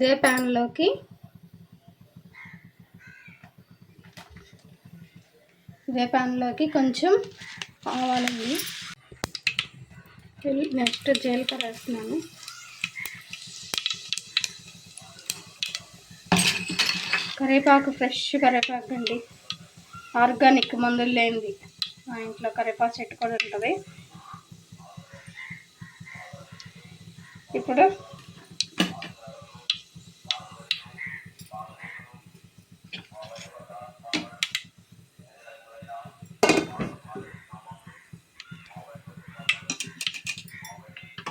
ఇదే ప్యాన్లోకి కొంచెం ఆవాలండి, నెక్స్ట్ జీలకర్ర వేస్తున్నాను, కరివేపాకు, ఫ్రెష్ కరివేపాకు అండి, ఆర్గానిక్, మందులు లేనిది. మా ఇంట్లో కరివేపాకు చెట్టు కూడా ఉంటుంది. ఇప్పుడు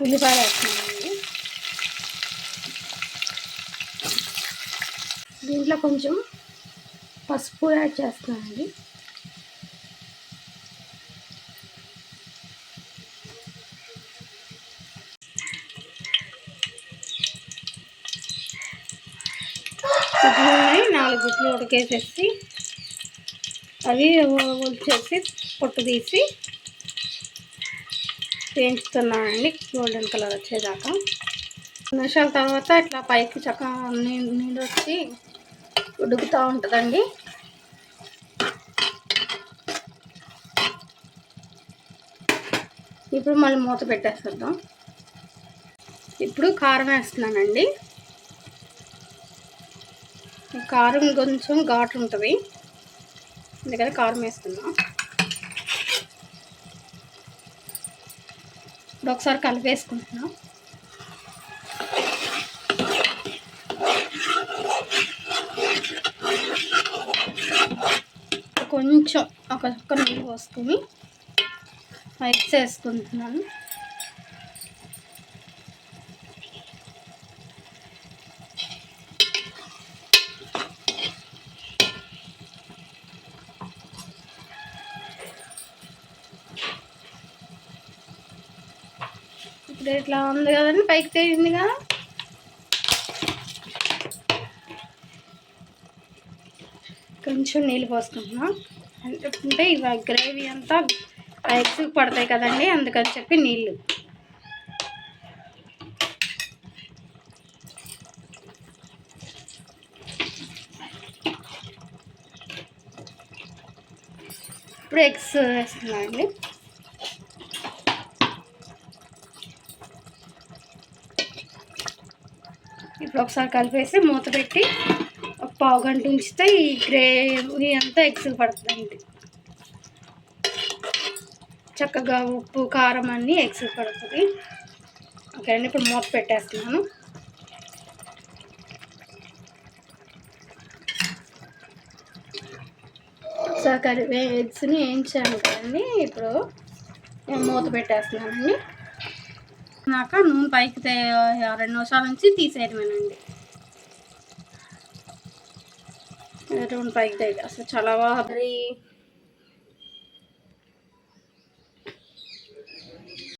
ఉల్లిపాయలు వేస్తున్నానండి. దీంట్లో కొంచెం పసుపు యాడ్ చేస్తున్నానండి. గుడ్లని 4 గుడ్లు ఉడకేసేసి అవి ఉడిచేసి పొట్టు తీసి వేయించుతున్నానండి గోల్డెన్ కలర్ వచ్చేదాకా. 2 నిమిషాల తర్వాత ఇట్లా పైకి చక్కగా నీళ్ళు వచ్చి ఉడుకుతూ ఉంటుందండి. ఇప్పుడు మళ్ళీ మూత పెట్టేస్తుందాం. ఇప్పుడు కారం వేస్తున్నానండి. కారం కొంచెం ఘాటు ఉంటుంది, అందుకని కారం వేస్తున్నాం. ఇప్పుడు ఒకసారి కలిపేసుకుంటున్నాం. కొంచెం ఒక చుక్క నీళ్ళు పోసుకొని మిక్స్ చేసుకుంటున్నాను. ఇప్పుడు ఇట్లా ఉంది కదండి, పైకి తేలింది కదా. కొంచెం నీళ్ళు పోసుకుంటున్నాం, అంటే ఇవి గ్రేవీ అంతా ఎగ్స్ పడతాయి కదండి, అందుకని చెప్పి నీళ్ళు. ఇప్పుడు ఎగ్స్ వేస్తున్నానండి. ఇప్పుడు ఒకసారి కలిపేసి మూత పెట్టి ఒక పావు గంట ఉంచితే ఈ గ్రేవీ అంతా ఎగ్స్ పడుతుందండి. చక్కగా ఉప్పు, కారం అన్నీ ఎగ్స్ పడుతుంది. ఓకే అండి, ఇప్పుడు మూత పెట్టేస్తున్నాను. ఒకసారి ఎగ్స్ని వేయించాను కదండి, ఇప్పుడు నేను మూత పెట్టేస్తున్నానండి. నాక నూనె పైకి 2 నిమిషాల నుంచి తీసేయడమేనండి. నూనె పైకి అసలు చాలా